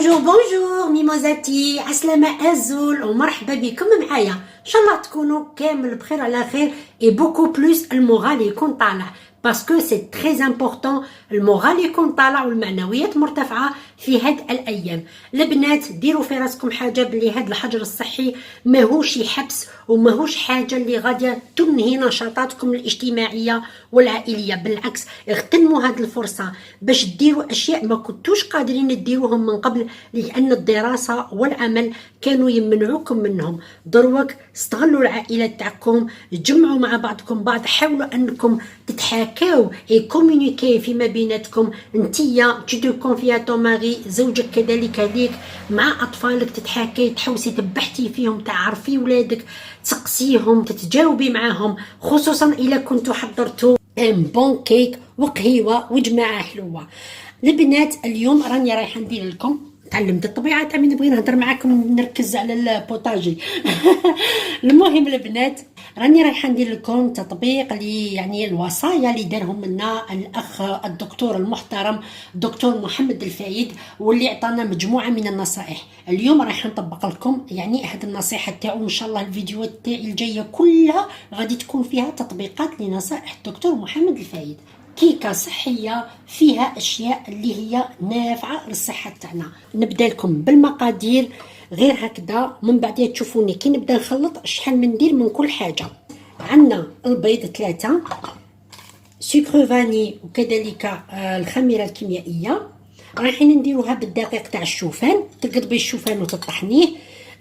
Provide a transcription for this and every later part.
بونجور بونجور ميموزاتي، عسلامة أزول ومرحبا بكم معايا. ان شاء الله تكونوا كامل بخير على خير اي بوكو بلوس المورال يكون طالع باسكو سي تري امبورطون. المورال يكون طالع والمعنويات مرتفعه في هاد الايام. البنات ديروا في راسكم حاجه بلي هاد الحجر الصحي ماهوش يحبس وماهوش حاجه اللي غاديه تنهي نشاطاتكم الاجتماعيه والعائليه، بالعكس اغتنموا هاد الفرصه باش ديروا اشياء ما كنتوش قادرين ديروهم من قبل، لان الدراسه والعمل كانوا يمنعوكم منهم. دروك استغلوا العائلات تاعكم، تجمعوا مع بعضكم بعض، حاولوا انكم تتحاكاو اي كومونيكي فيما بيناتكم. انتيا تو كونفيا تو ماري، زوجك كذلك ليك، مع اطفالك تتحاكي، تحوسي تبحتي فيهم، تعرفي ولادك، تسقسيهم، تتجاوبي معاهم، خصوصا الا كنتوا حضرتوا بون كيك وقهيوه وجماعه حلوه. البنات اليوم راني رايحه ندير لكم، تعلمت الطبيعه تاع من نبغي نهضر معاكم نركز على البوتاجي. المهم البنات راني رايحه ندير لكم تطبيق لي يعني الوصايا اللي دارهم لنا الاخ الدكتور المحترم الدكتور محمد الفايد، واللي عطانا مجموعه من النصائح. اليوم رايحه نطبق لكم يعني هاد النصيحه تاعو. ان شاء الله الفيديوهات تاعي الجايه كلها غادي تكون فيها تطبيقات لنصائح الدكتور محمد الفايد، كيكه صحيه فيها اشياء اللي هي نافعه للصحه تاعنا. نبدا لكم بالمقادير غير هكذا، من بعد تشوفوني كي نبدا نخلط شحال من ندير من كل حاجه. عندنا البيض 3، سكر فاني وكذلك الخميره الكيميائيه. رايحين نديروها بالدقيق تاع الشوفان، تقطبي الشوفان وتطحنيه.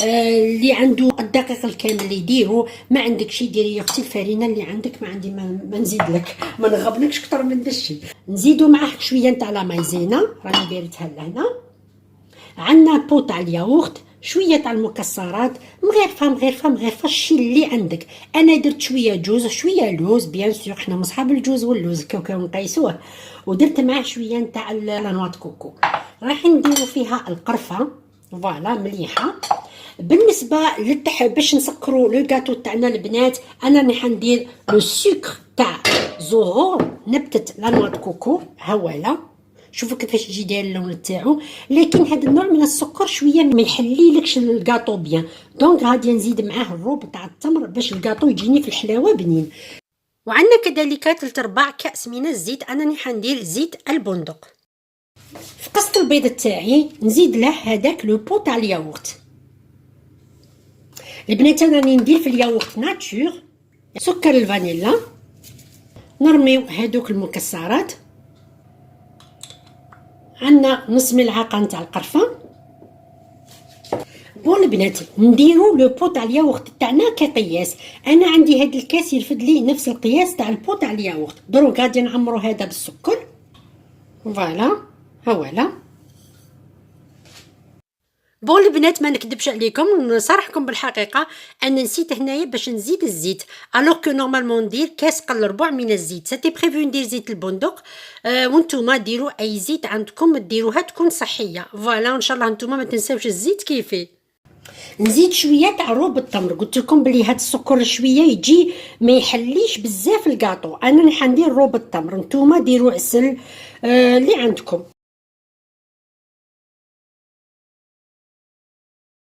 اللي عنده الدقيق الكامل يديرو، ما عندك شي ديري يا اختي الفرينه اللي عندك، ما عندي ما نزيد لك، ما نغبنكش اكثر من دشي. نزيدو معاه شويه نتاع لا مايزينا راني دايرتها لهنا. عندنا بو تاع الياغورت، شويه تاع المكسرات، مغيرفه الشي اللي عندك. انا درت شويه جوز شويه لوز، بيان سور حنا مصحاب الجوز واللوز كاو نقيسوه، ودرت معاه شويه نتاع لانوات كوكو. رايحين نديرو فيها القرفه فوالا مليحه. بالنسبه باش نسكروا لو غاتو تاعنا البنات، انا راح ندير لو سكر تاع زهور نبته لانوات كوكو هواله. شوفوا كيفاش يجي داير اللون تاعو، لكن هذا النوع من السكر شويه ما يحليلكش الكاطو بيان، دونك غادي نزيد معاه الروب تاع التمر باش الكاطو يجيني في الحلاوه بنين. وعندنا كذلك 3/4 كاس من الزيت، انا راح ندير زيت البندق. في قسط البيض تاعي نزيد له هذاك لو بو تاع الياغورت. البنات انا راني ندير في الياغورت ناتور سكر الفانيلا. نرميو هذوك المكسرات. عندنا نص ملعقه نتاع القرفه. بون البنات نديرو لو بو تاع الياغورت تاعنا كقياس. انا عندي هاد الكاس يرفد لي نفس القياس تاع البو تاع الياغورت، دروك غادي نعمرو هذا بالسكر فوالا هوالا. بون البنات ما نكذبش عليكم نصرحكم بالحقيقه، انا نسيت هنايا باش نزيد الزيت، الوغ كو نورمالمون ندير كاس قل ربع من الزيت. سيتي بريفو ندير زيت البندق. وانتوما ديروا اي زيت عندكم ديروها تكون صحيه فوالا. ان شاء الله انتوما ما تنساوش الزيت كيفي. نزيد شويه تاع روب التمر، قلت لكم بلي هاد السكر شويه يجي ما يحليش بزاف الكاطو، انا راح ندير روب التمر، نتوما ديروا عسل اللي عندكم.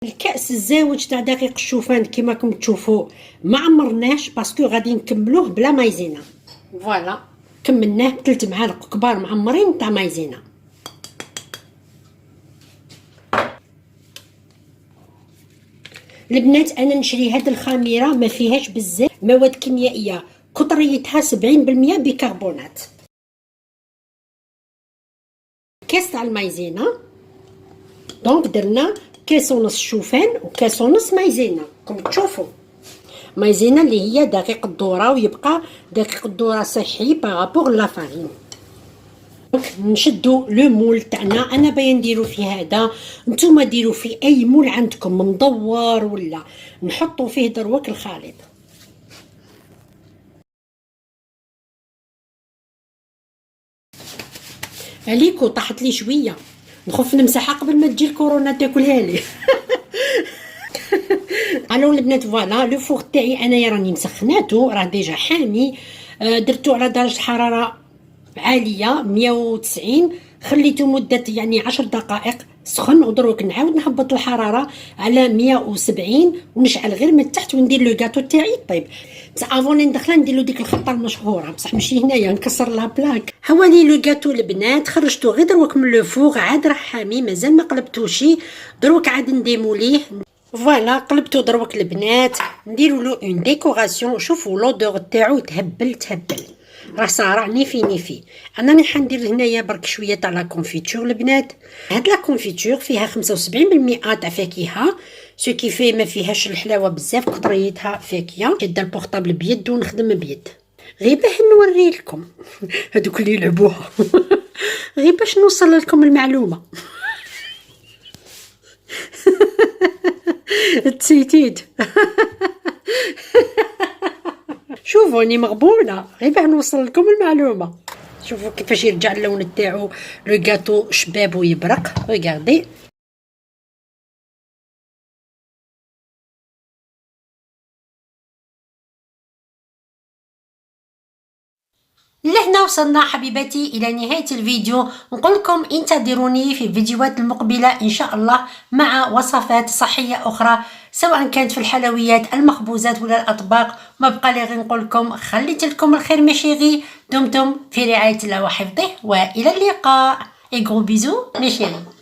الكاس الزاوج تاع دقيق الشوفان كيما راكم تشوفوا ما عمرناش باسكو غادي نكملوه بلا مايزينا فوالا. كملناه 3 معالق كبار معمرين تاع مايزينا. البنات انا نشري هاد الخميره ما فيهاش بزاف مواد كيميائيه، قطريتها 70% بيكربونات. كاس تاع المايزينا، دونك درنا كاس ونص شوفان وكاس ونص مايزينا كم تشوفوا. مايزينا اللي هي دقيق الذره، ويبقى دقيق الذره صحي بارابور لا فارين. نشدو لو مول تاعنا، انا باغي نديرو في هذا، نتوما ديروا في اي مول عندكم مدور ولا، نحطوا فيه دروك الخليط. عليكو طاحت لي شويه، نخف نمسحها قبل ما تجي الكورونا تاكلها لي. الو البنات فوالا لو فوغ تاعي انايا راني مسخناتو، راه ديجا حامي. درتو على درجه حراره عاليه 190. خليته مدة يعني 10 دقائق سخن، ودروك نعاود نهبط الحرارة على 170 ونشعل غير من التحت وندير لو غاتو تاعي طيب. بصح افون ندخلها نديرلو ديك الخطة المشهورة، بصح ماشي هنايا نكسر لا بلاك. هوالي لو غاتو البنات خرجتو غير دروك من لو فوغ، عاد راه حامي مازال ما قلبتوشي، دروك عاد نديموليه. فوالا قلبتو دروك البنات، نديرو له اون ديكوراسيون. شوفوا لودور تاعو تهبل راه صراع نيفي. انا راني حندير هنايا برك شويه تاع لا كونفيتور البنات. هاد لا كونفيتور فيها 75% تاع فاكهه، سو كيفي ما فيهاش الحلاوه بزاف، قطريتها فاكهه. شد البورطابل بيد ونخدم بيد غير باه نوري لكم هذوك اللي يلعبوها غير باش نوصل لكم المعلومه. تسيتيد شوفوا اني مغبونه غير باه نوصل لكم المعلومه. شوفوا كيفاش يرجع اللون تاعو، لو غاتو شباب ويبرق. ريغاردي لهنا وصلنا حبيباتي الى نهاية الفيديو. نقول لكم انتظروني في الفيديوهات المقبلة ان شاء الله مع وصفات صحية اخرى، سواء كانت في الحلويات المخبوزات ولا الاطباق. ما بقى لي غير نقول لكم خليت لكم الخير مشيغي، دمتم في رعاية الله وحفظه، والى اللقاء. اي غرو بيزو مشيغي.